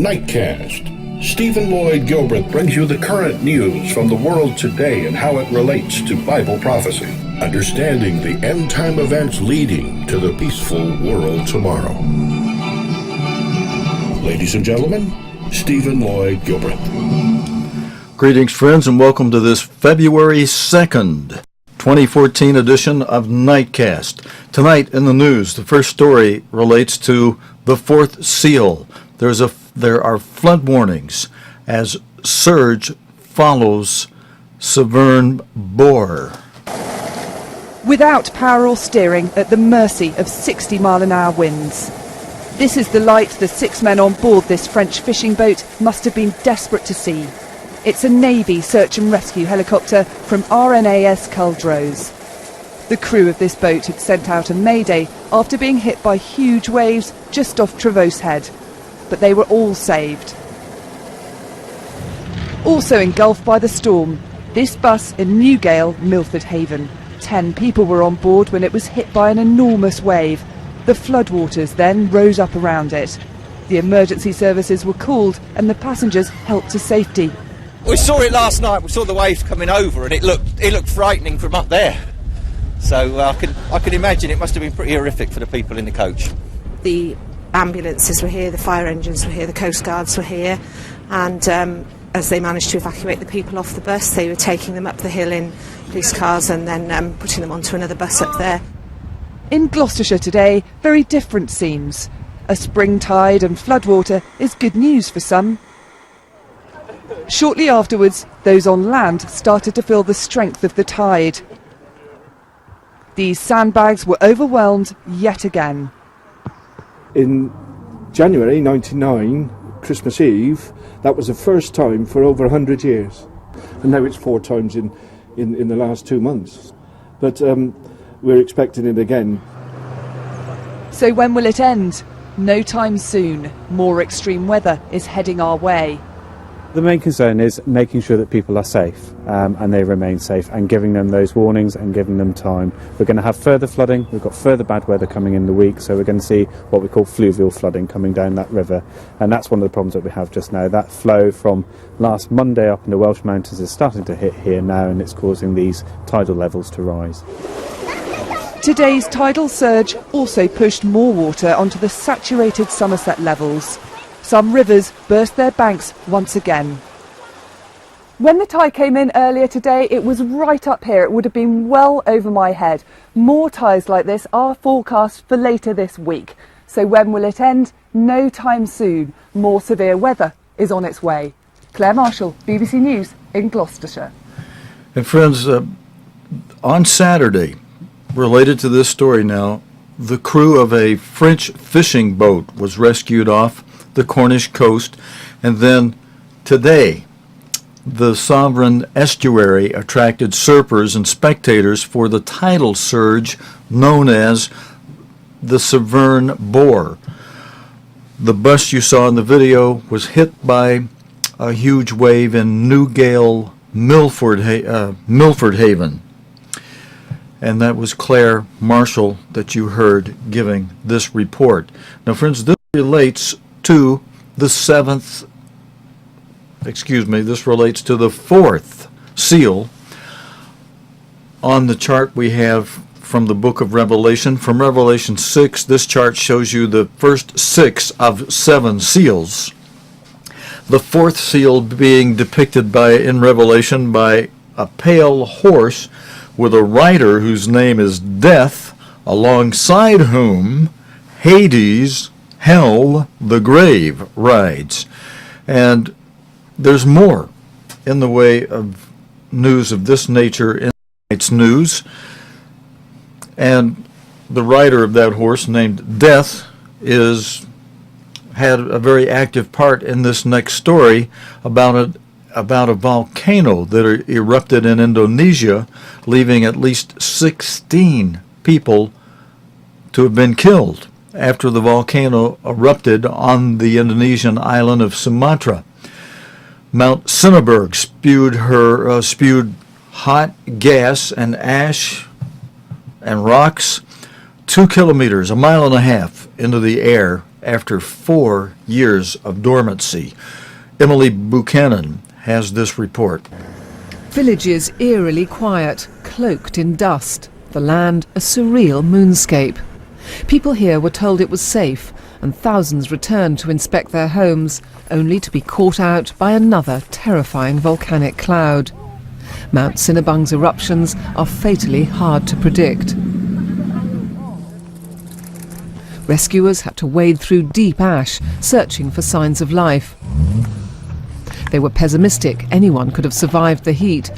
Nightcast. Stephen Lloyd Gilbreth brings you the current news from the world today and how it relates to Bible prophecy. Understanding the end-time events leading to the peaceful world tomorrow. Ladies and gentlemen, Stephen Lloyd Gilbreth. Greetings, friends, and welcome to this February 2nd, 2014 edition of Nightcast. Tonight in the news, the first story relates to the fourth seal. There are flood warnings as surge follows Severn Bore. Without power or steering, at the mercy of 60-mile-an-hour winds. This is the light the 6 men on board this French fishing boat must have been desperate to see. It's a Navy search and rescue helicopter from RNAS Culdrose. The crew of this boat had sent out a mayday after being hit by huge waves just off Trevose Head. But they were all saved. Also engulfed by the storm, this bus in Newgale, Milford Haven. 10 people were on board when it was hit by an enormous wave. The floodwaters then rose up around it. The emergency services were called and the passengers helped to safety. We saw it last night. We saw the waves coming over, and it looked frightening from up there. So I can imagine it must have been pretty horrific for the people in the coach. The ambulances were here, the fire engines were here, the coast guards were here, and as they managed to evacuate the people off the bus, they were taking them up the hill in police cars and then putting them onto another bus up there. In Gloucestershire today, very different scenes. A spring tide and floodwater is good news for some. Shortly afterwards, those on land started to feel the strength of the tide. These sandbags were overwhelmed yet again. In January 99, Christmas Eve, that was the first time for over 100 years. And now it's 4 times in the last 2 months. But we're expecting it again. So when will it end? No time soon. More extreme weather is heading our way. The main concern is making sure that people are safe and they remain safe, and giving them those warnings and giving them time. We're going to have further flooding. We've got further bad weather coming in the week, so we're going to see what we call fluvial flooding coming down that river, and that's one of the problems that we have just now. That flow from last Monday up in the Welsh Mountains is starting to hit here now, and it's causing these tidal levels to rise. Today's tidal surge also pushed more water onto the saturated Somerset levels. Some rivers burst their banks once again. When the tide came in earlier today, it was right up here. It would have been well over my head. More tides like this are forecast for later this week. So when will it end? No time soon. More severe weather is on its way. Claire Marshall, BBC News in Gloucestershire. And friends, on Saturday, related to this story now, the crew of a French fishing boat was rescued off the Cornish coast, and then today the Severn estuary attracted surfers and spectators for the tidal surge known as the Severn Bore. The bus you saw in the video was hit by a huge wave in Newgale, Milford Haven. And that was Claire Marshall that you heard giving this report. Now, friends, this relates to the fourth seal. On the chart we have from the book of Revelation, from Revelation 6, this chart shows you the first 6 of 7 seals. The fourth seal being depicted in Revelation by a pale horse with a rider whose name is Death, alongside whom Hades, Hell, the grave, rides. And there's more in the way of news of this nature in tonight's news. And the rider of that horse, named Death, had a very active part in this next story about a volcano that erupted in Indonesia, leaving at least 16 people to have been killed after the volcano erupted on the Indonesian island of Sumatra. Mount Sinabung spewed hot gas and ash and rocks 2 kilometers, a mile and a half, into the air after 4 years of dormancy. Emily Buchanan has this report. Villages eerily quiet, cloaked in dust. The land a surreal moonscape. People here were told it was safe, and thousands returned to inspect their homes, only to be caught out by another terrifying volcanic cloud. Mount Sinabung's eruptions are fatally hard to predict. Rescuers had to wade through deep ash, searching for signs of life. They were pessimistic anyone could have survived the heat.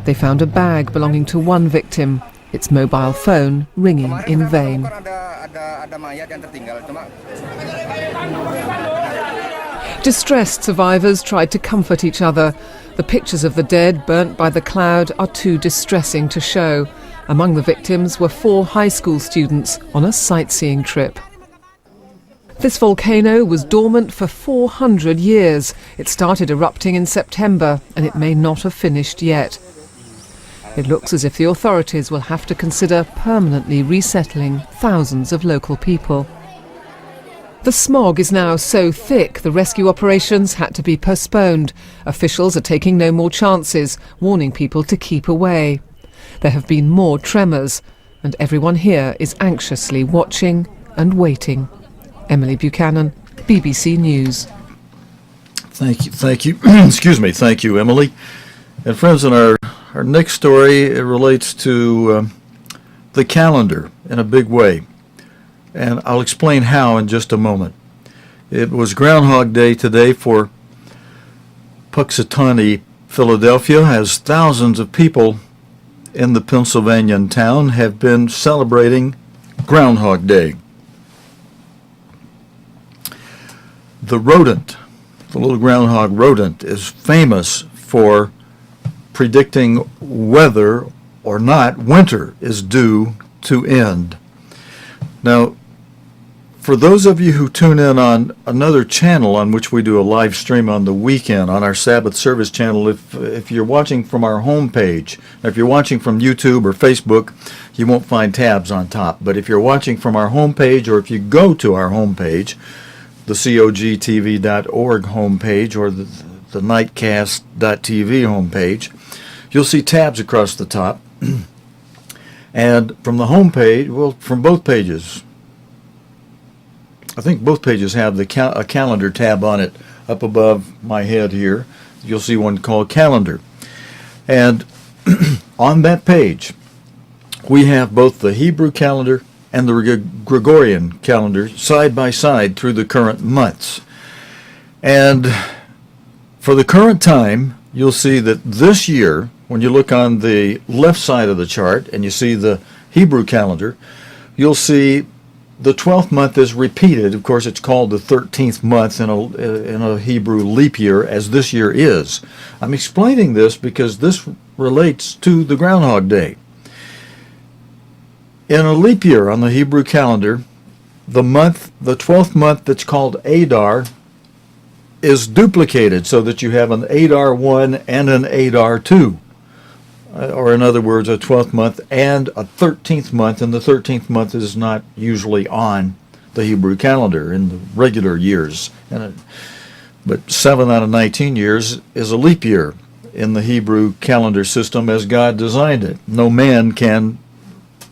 They found a bag belonging to one victim, its mobile phone ringing in vain. Distressed survivors tried to comfort each other. The pictures of the dead burnt by the cloud are too distressing to show. Among the victims were 4 high school students on a sightseeing trip. This volcano was dormant for 400 years. It started erupting in September, and it may not have finished yet. It looks as if the authorities will have to consider permanently resettling thousands of local people. The smog is now so thick the rescue operations had to be postponed. Officials are taking no more chances, warning people to keep away. There have been more tremors, and everyone here is anxiously watching and waiting. Emily Buchanan, BBC News. Thank you. Excuse me. Thank you, Emily. And friends, in our next story, it relates to the calendar in a big way. And I'll explain how in just a moment. It was Groundhog Day today for Punxsutawney, Philadelphia, as thousands of people in the Pennsylvanian town have been celebrating Groundhog Day. The rodent, the little groundhog rodent, is famous for predicting whether or not winter is due to end. Now, for those of you who tune in on another channel on which we do a live stream on the weekend, on our Sabbath service channel, if you're watching from our homepage, if you're watching from YouTube or Facebook, you won't find tabs on top. But if you're watching from our homepage, or if you go to our homepage, the cogtv.org homepage or the nightcast.tv homepage, you'll see tabs across the top. And from the homepage, well, from both pages, I think both pages have a calendar tab on it up above my head here. You'll see one called Calendar. And on that page, we have both the Hebrew calendar and the Gregorian calendar side by side through the current months. And for the current time, you'll see that this year, when you look on the left side of the chart and you see the Hebrew calendar, you'll see the 12th month is repeated. Of course, it's called the 13th month in a Hebrew leap year, as this year is. I'm explaining this because this relates to the Groundhog Day. In a leap year on the Hebrew calendar, the 12th month that's called Adar is duplicated so that you have an Adar 1 and an Adar 2. Or in other words, a 12th month and a 13th month, and the 13th month is not usually on the Hebrew calendar in the regular years. But 7 out of 19 years is a leap year in the Hebrew calendar system as God designed it. No man can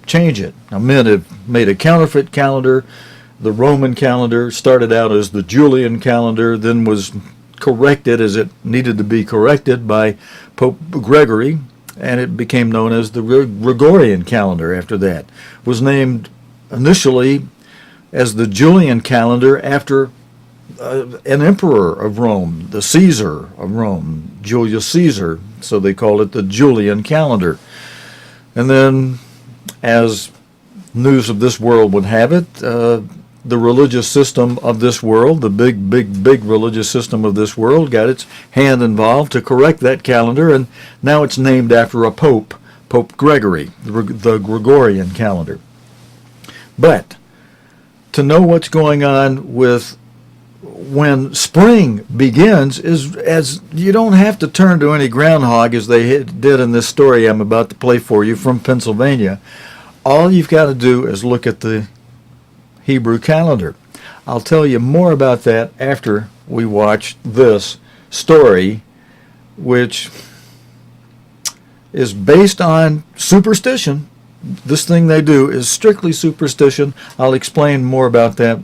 change it. Now, men have made a counterfeit calendar. The Roman calendar started out as the Julian calendar, then was corrected as it needed to be corrected by Pope Gregory, and it became known as the Gregorian calendar after that. It was named initially as the Julian calendar after an emperor of Rome, the Caesar of Rome, Julius Caesar, so they called it the Julian calendar. And then, as news of this world would have it, the religious system of this world, the big religious system of this world, got its hand involved to correct that calendar, and now it's named after a pope, Pope Gregory, the Gregorian calendar. But to know what's going on with when spring begins is, as you don't have to turn to any groundhog as they did in this story I'm about to play for you from Pennsylvania. All you've got to do is look at the Hebrew calendar. I'll tell you more about that after we watch this story, which is based on superstition. This thing they do is strictly superstition. I'll explain more about that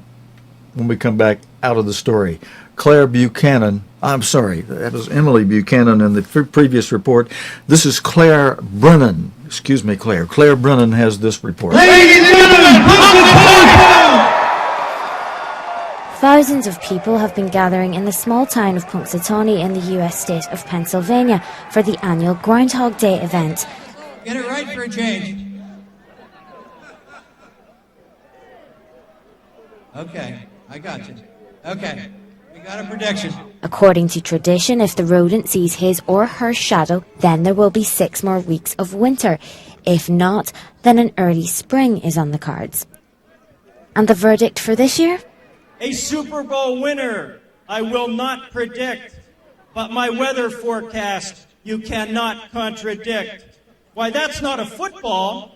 when we come back out of the story. Claire Buchanan, I'm sorry, that was Emily Buchanan in the previous report. This is Claire Brennan. Excuse me, Claire. Claire Brennan has this report. Ladies and gentlemen, thousands of people have been gathering in the small town of Punxsutawney in the U.S. state of Pennsylvania for the annual Groundhog Day event. Get it right for a change. Okay, I got you. Okay, we got a prediction. According to tradition, if the rodent sees his or her shadow, then there will be 6 more weeks of winter. If not, then an early spring is on the cards. And the verdict for this year? A Super Bowl winner, I will not predict, but my weather forecast you cannot contradict. Why, that's not a football,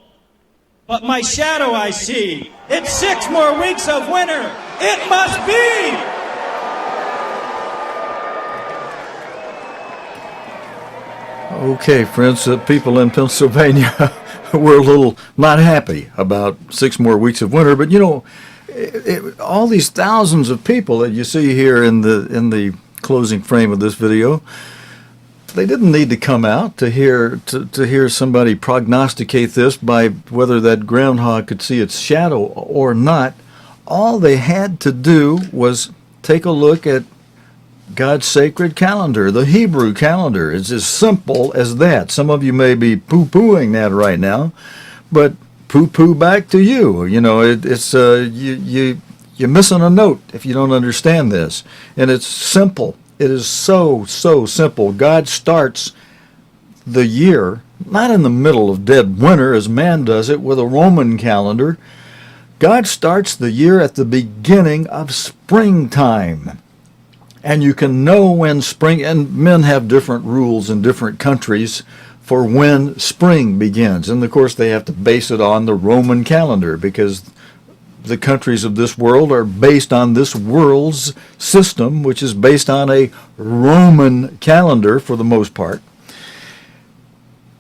but my shadow I see. It's 6 more weeks of winter. It must be! Okay, friends, people in Pennsylvania were a little not happy about 6 more weeks of winter, but you know, all these thousands of people that you see here in the closing frame of this video, they didn't need to come out to hear somebody prognosticate this by whether that groundhog could see its shadow or not. All they had to do was take a look at God's sacred calendar, the Hebrew calendar. It's as simple as that. Some of you may be poo-pooing that right now, but poo-poo back to you. You know, you're missing a note if you don't understand this. And it's simple. It is so simple. God starts the year not in the middle of dead winter as man does it with a Roman calendar. God starts the year at the beginning of springtime. And you can know when spring, and men have different rules in different countries for when spring begins. And of course they have to base it on the Roman calendar because the countries of this world are based on this world's system, which is based on a Roman calendar for the most part.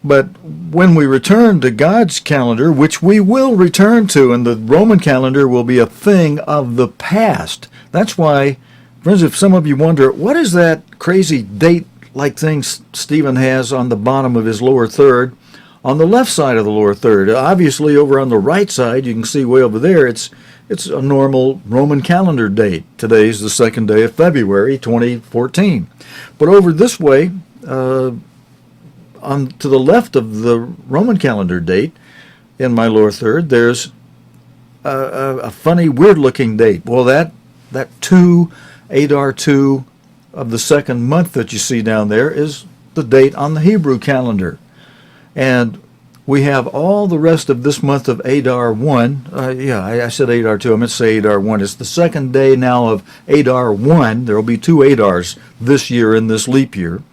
But when we return to God's calendar, which we will return to, and the Roman calendar will be a thing of the past. That's why, friends, if some of you wonder, what is that crazy date-like thing Stephen has on the bottom of his lower third? On the left side of the lower third, obviously over on the right side, you can see way over there, it's a normal Roman calendar date. Today's the 2nd day of February, 2014. But over this way, to the left of the Roman calendar date, in my lower third, there's a funny, weird-looking date. Well, that 2, Adar 2 of the 2nd month that you see down there is the date on the Hebrew calendar. And we have all the rest of this month of Adar 1. I said Adar 2. I meant to say Adar 1. It's the 2nd day now of Adar 1. There will be 2 Adars this year in this leap year.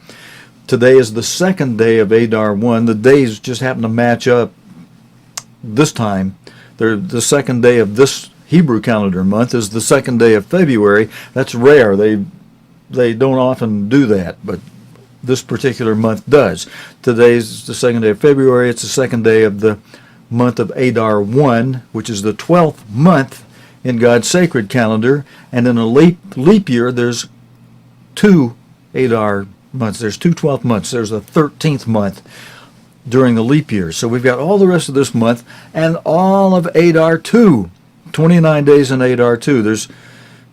Today is the 2nd day of Adar 1. The days just happen to match up this time. The 2nd day of this Hebrew calendar month is the 2nd day of February. That's rare. They don't often do that, but this particular month does. Today's the 2nd day of February. It's the 2nd day of the month of Adar 1, which is the 12th month in God's sacred calendar. And in a leap year, there's 2 Adar months. There's 2 12th months. There's a 13th month during the leap year. So we've got all the rest of this month and all of Adar 2, 29 days in Adar 2. There's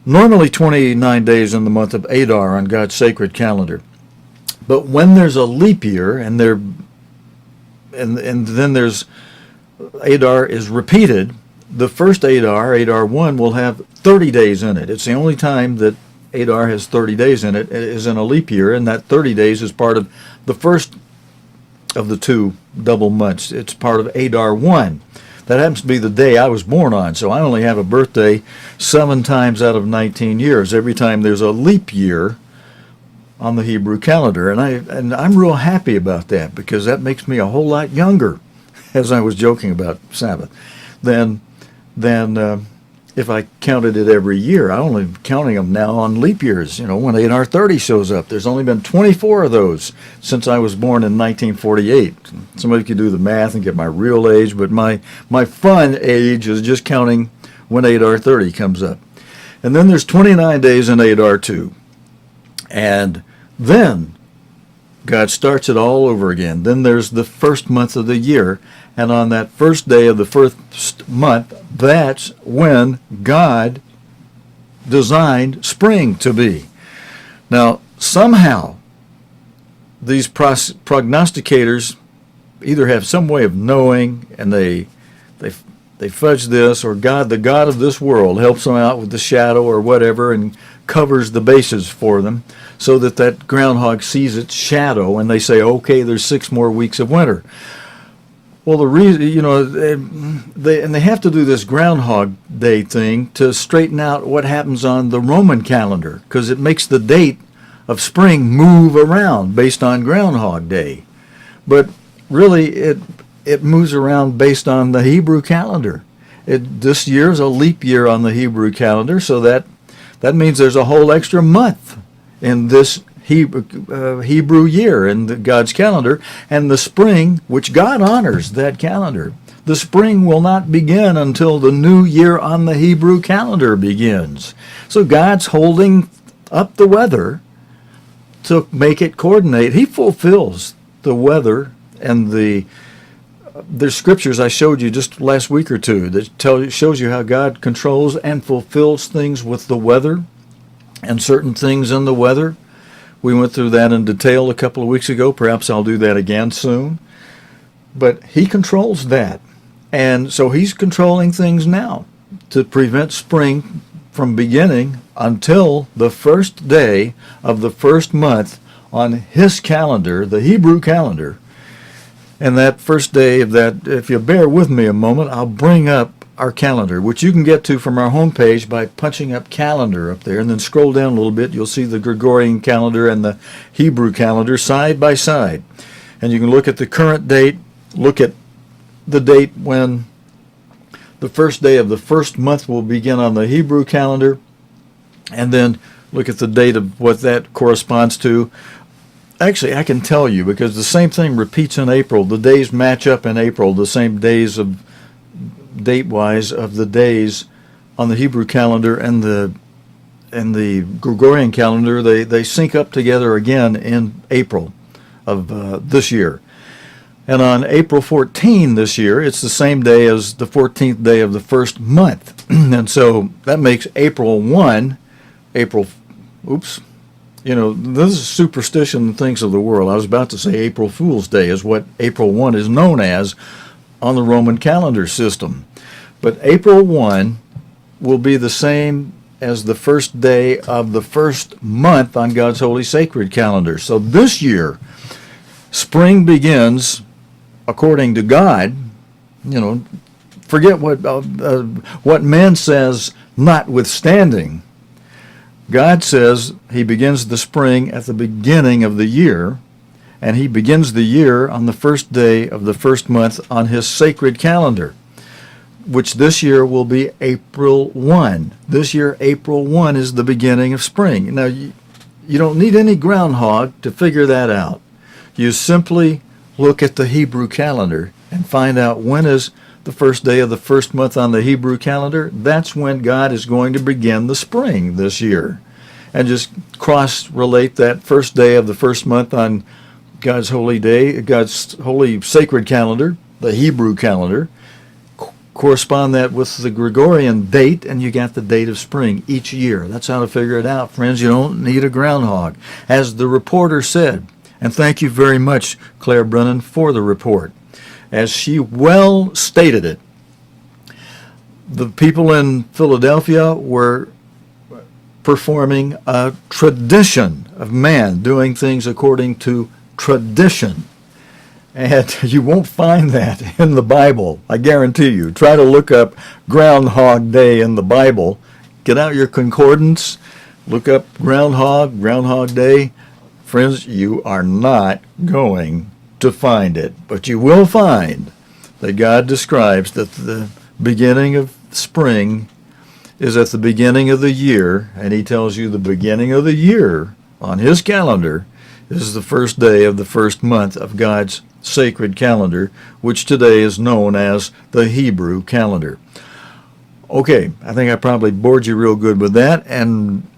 normally 29 days in the month of Adar on God's sacred calendar. But when there's a leap year and then there's Adar is repeated, the first Adar 1, will have 30 days in it. It's the only time that Adar has 30 days in it. It is in a leap year, and that 30 days is part of the first of the 2 double months. It's part of Adar 1. That happens to be the day I was born on, so I only have a birthday 7 times out of 19 years. Every time there's a leap year on the Hebrew calendar, and I'm real happy about that because that makes me a whole lot younger, as I was joking about Sabbath, than if I counted it every year. I only counting them now on leap years. You know, when 8R30 shows up, there's only been 24 of those since I was born in 1948. Somebody could do the math and get my real age, but my fun age is just counting when 8R30 comes up. And then there's 29 days in 8R2. And then God starts it all over again. Then there's the first month of the year. And on that first day of the first month, that's when God designed spring to be. Now, somehow, these prognosticators either have some way of knowing, and they fudge this, or God, the God of this world, helps them out with the shadow or whatever and covers the bases for them so that groundhog sees its shadow and they say, okay, there's 6 more weeks of winter. Well, the reason, you know, they have to do this Groundhog Day thing to straighten out what happens on the Roman calendar, because it makes the date of spring move around based on Groundhog Day. But really, it moves around based on the Hebrew calendar. This year is a leap year on the Hebrew calendar, so that means there's a whole extra month in this Hebrew year in God's calendar, and the spring, which God honors that calendar, the spring will not begin until the new year on the Hebrew calendar begins. So God's holding up the weather to make it coordinate. He fulfills the weather, and there's scriptures I showed you just last week or two that shows you how God controls and fulfills things with the weather and certain things in the weather. We went through that in detail a couple of weeks ago. Perhaps I'll do that again soon. But he controls that. And so he's controlling things now to prevent spring from beginning until the first day of the first month on his calendar, the Hebrew calendar. And that first day of that, if you bear with me a moment, I'll bring up our calendar, which you can get to from our homepage by punching up calendar up there, and then scroll down a little bit. You'll see the Gregorian calendar and the Hebrew calendar side by side. And you can look at the current date, look at the date when the first day of the first month will begin on the Hebrew calendar, and then look at the date of what that corresponds to. Actually, I can tell you, because the same thing repeats in April. The days match up in April, the same days of date-wise of the days on the Hebrew calendar and the Gregorian calendar. They sync up together again in April of this year. And on April 14 this year, it's the same day as the 14th day of the first month. And so that makes April 1, you know, this is superstition and things of the world. I was about to say April Fool's Day is what April 1 is known as on the Roman calendar system. But April 1 will be the same as the first day of the first month on God's holy sacred calendar. So this year, spring begins according to God. You know, forget what man says notwithstanding. God says he begins the spring at the beginning of the year, and he begins the year on the first day of the first month on his sacred calendar, which this year will be April 1. This year, April 1 is the beginning of spring. Now, you don't need any groundhog to figure that out. You simply look at the Hebrew calendar and find out when is the first day of the first month on the Hebrew calendar. That's when God is going to begin the spring this year. And just cross-relate that first day of the first month on God's holy day, God's holy sacred calendar, the Hebrew calendar, correspond that with the Gregorian date, and you got the date of spring each year. That's how to figure it out, friends. You don't need a groundhog. As the reporter said, and thank you very much, Claire Brennan, for the report. As she well stated it, the people in Philadelphia were performing a tradition of man doing things according to tradition. And you won't find that in the Bible, I guarantee you. Try to look up Groundhog Day in the Bible. Get out your concordance, look up Groundhog Day. Friends, you are not going to find it. But you will find that God describes that the beginning of spring is at the beginning of the year, and he tells you the beginning of the year on his calendar is the first day of the first month of God's sacred calendar, which today is known as the Hebrew calendar. Okay, I think I probably bored you real good with that, and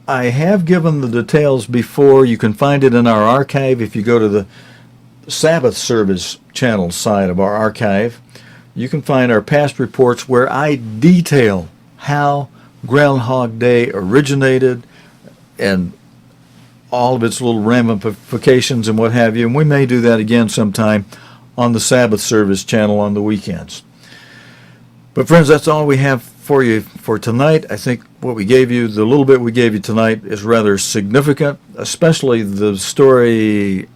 I have given the details before. You can find it in our archive if you go to the Sabbath service channel side of our archive. You can find our past reports where I detail how Groundhog Day originated and all of its little ramifications and what have you. And we may do that again sometime on the Sabbath service channel on the weekends. But friends, that's all we have for you for tonight. I think what we gave you, the little bit we gave you tonight, is rather significant, especially the story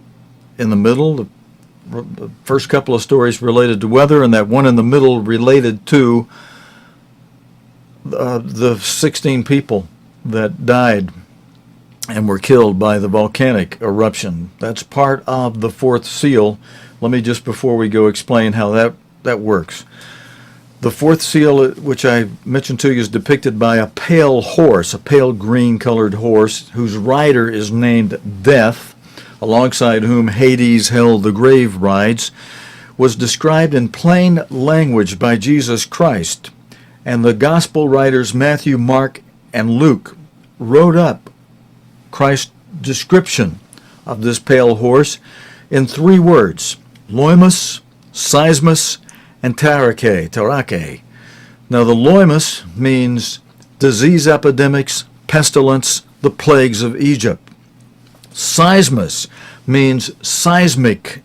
in the middle, the first couple of stories related to weather, and that one in the middle related to the 16 people that died and were killed by the volcanic eruption. That's part of the fourth seal. Let me just, before we go, explain how that works. The fourth seal, which I mentioned to you, is depicted by a pale horse, a pale green-colored horse, whose rider is named Death, alongside whom Hades, Hell, the grave rides, was described in plain language by Jesus Christ. And the gospel writers Matthew, Mark, and Luke wrote up Christ's description of this pale horse in 3 words: loimus, seismus, and tarake. Now the loimus means disease epidemics, pestilence, the plagues of Egypt. Seismus means seismic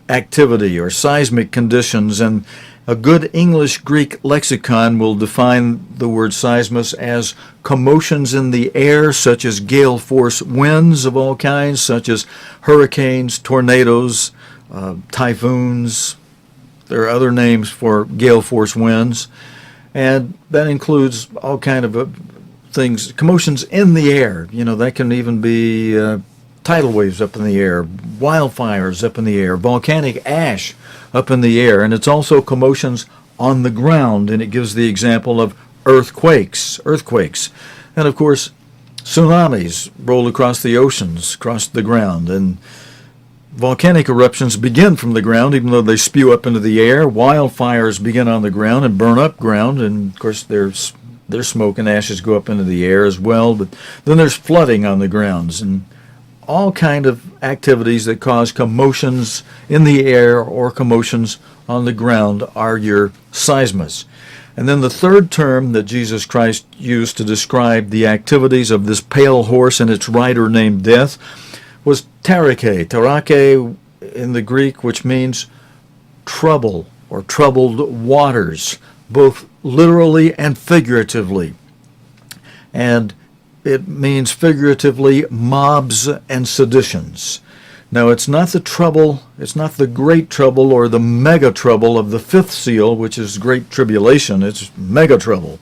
activity or seismic conditions, and a good English-Greek lexicon will define the word seismus as commotions in the air, such as gale-force winds of all kinds, such as hurricanes, tornadoes, typhoons. There are other names for gale-force winds, and that includes all kind of things, commotions in the air. You know, that can even be tidal waves up in the air, wildfires up in the air, volcanic ash up in the air, and it's also commotions on the ground, and it gives the example of earthquakes, and of course tsunamis roll across the oceans, across the ground, and volcanic eruptions begin from the ground, even though they spew up into the air. Wildfires begin on the ground and burn up ground, and of course their smoke and ashes go up into the air as well. But then there's flooding on the grounds, and all kind of activities that cause commotions in the air or commotions on the ground are your seismus. And then the third term that Jesus Christ used to describe the activities of this pale horse and its rider named Death was tarake in the Greek, which means trouble or troubled waters, both literally and figuratively. And it means figuratively mobs and seditions. Now, it's not the trouble, it's not the great trouble or the mega trouble of the fifth seal, which is great tribulation. It's mega trouble.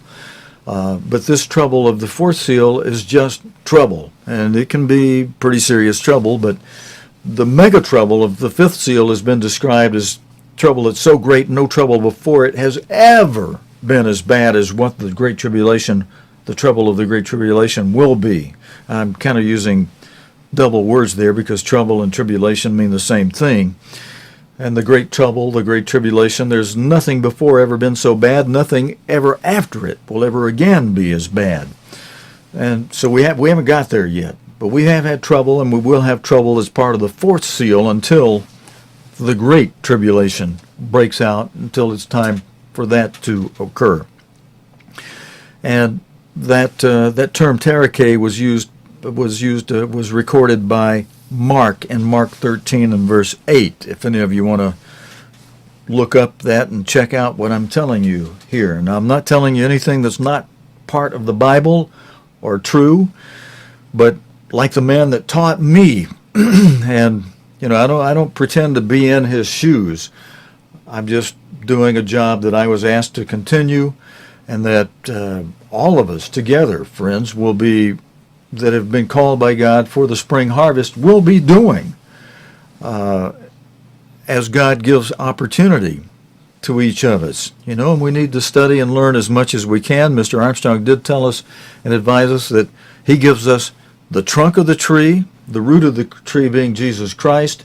But this trouble of the fourth seal is just trouble, and it can be pretty serious trouble, but the mega trouble of the fifth seal has been described as trouble that's so great no trouble before it has ever been as bad as what the Great Tribulation, the trouble of the Great Tribulation will be. I'm kind of using double words there because trouble and tribulation mean the same thing. And the great trouble, the great tribulation, there's nothing before ever been so bad, nothing ever after it will ever again be as bad. And so we haven't got there yet, but we have had trouble, and we will have trouble as part of the fourth seal until the great tribulation breaks out, until it's time for that to occur. And that term tarake was recorded by Mark in Mark 13 and verse 8, if any of you want to look up that and check out what I'm telling you here. Now, I'm not telling you anything that's not part of the Bible or true, but like the man that taught me, and I don't pretend to be in his shoes. I'm just doing a job that I was asked to continue, and that all of us together, friends, that have been called by God for the spring harvest will be doing as God gives opportunity to each of us, and we need to study and learn as much as we can. Mr. Armstrong did tell us and advise us that he gives us the trunk of the tree, the root of the tree being Jesus Christ.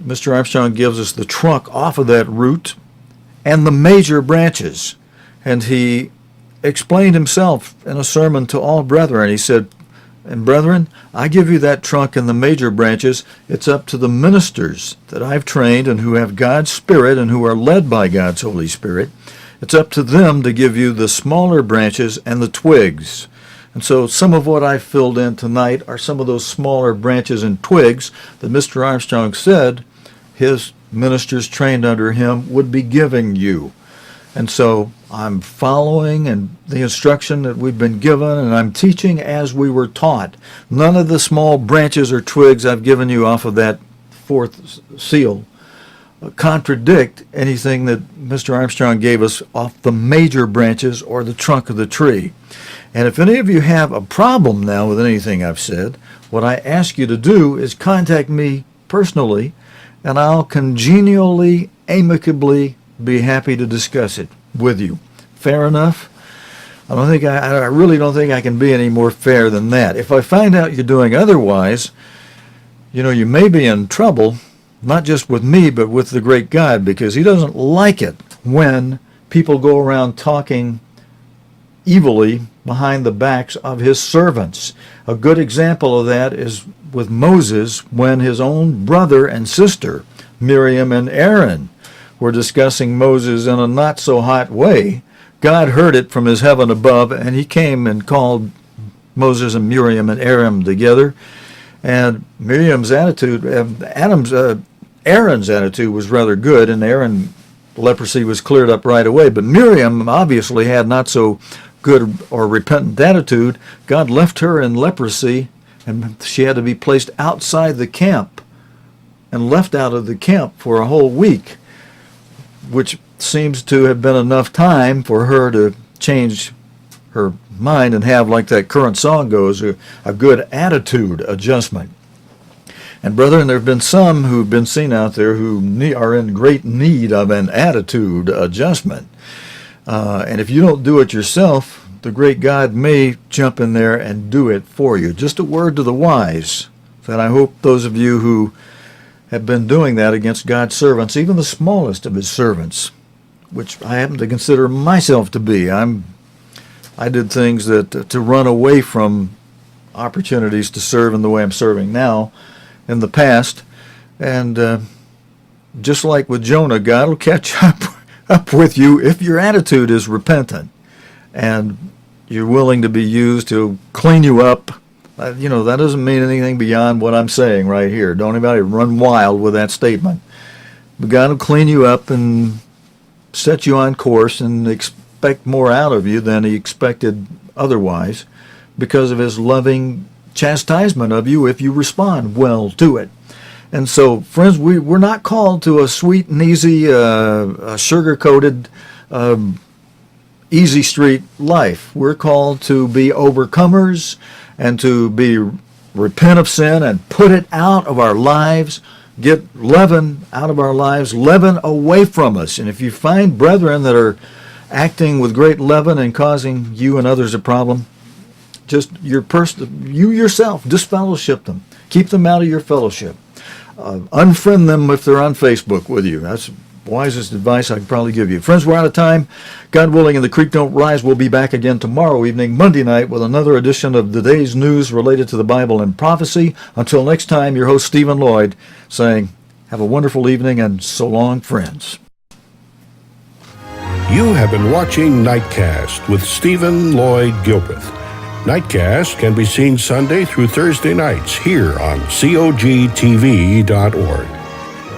Mr. Armstrong gives us the trunk off of that root and the major branches. And he explained himself in a sermon to all brethren. He said, "And brethren, I give you that trunk and the major branches. It's up to the ministers that I've trained and who have God's Spirit and who are led by God's Holy Spirit. It's up to them to give you the smaller branches and the twigs." And so some of what I filled in tonight are some of those smaller branches and twigs that Mr. Armstrong said his ministers trained under him would be giving you. And so I'm following and the instruction that we've been given, and I'm teaching as we were taught. None of the small branches or twigs I've given you off of that fourth seal contradict anything that Mr. Armstrong gave us off the major branches or the trunk of the tree. And if any of you have a problem now with anything I've said, what I ask you to do is contact me personally, and I'll congenially, amicably be happy to discuss it with you. Fair enough? I really don't think I can be any more fair than that. If I find out you're doing otherwise, you may be in trouble, not just with me, but with the great God, because he doesn't like it when people go around talking evilly behind the backs of his servants. A good example of that is with Moses, when his own brother and sister, Miriam and Aaron, were discussing Moses in a not-so-hot way. God heard it from his heaven above, and he came and called Moses and Miriam and Aaron together. And Miriam's attitude, Aaron's attitude was rather good, and Aaron's leprosy was cleared up right away. But Miriam obviously had not so good or repentant attitude. God left her in leprosy, and she had to be placed outside the camp and left out of the camp for a whole week, which seems to have been enough time for her to change her mind and have, like that current song goes, a good attitude adjustment. And brethren, there have been some who've been seen out there who are in great need of an attitude adjustment. And if you don't do it yourself, the great God may jump in there and do it for you. Just a word to the wise, that I hope those of you who have been doing that against God's servants, even the smallest of his servants, which I happen to consider myself to be. I did things that to run away from opportunities to serve in the way I'm serving now in the past. And just like with Jonah, God will catch up with you if your attitude is repentant and you're willing to be used to clean you up. That doesn't mean anything beyond what I'm saying right here. Don't anybody run wild with that statement. But God will clean you up and set you on course and expect more out of you than he expected otherwise because of his loving chastisement of you if you respond well to it. And so, friends, we're not called to a sweet and easy, sugar-coated, easy street life. We're called to be overcomers and to repent of sin and put it out of our lives, get leaven out of our lives, leaven away from us. And if you find brethren that are acting with great leaven and causing you and others a problem, just you yourself, disfellowship them. Keep them out of your fellowship. Unfriend them if they're on Facebook with you. That's the wisest advice I could probably give you. Friends, we're out of time. God willing, and the creek don't rise. We'll be back again tomorrow evening, Monday night, with another edition of the day's news related to the Bible and prophecy. Until next time, your host, Stephen Lloyd, saying, have a wonderful evening, and so long, friends. You have been watching Nightcast with Stephen Lloyd Gilbreth. Nightcast can be seen Sunday through Thursday nights here on cogtv.org.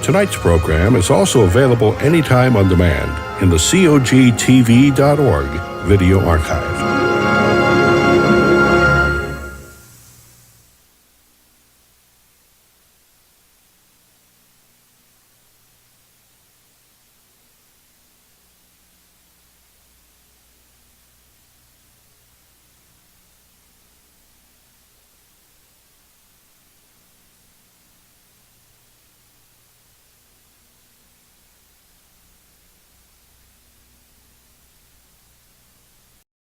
Tonight's program is also available anytime on demand in the cogtv.org video archive.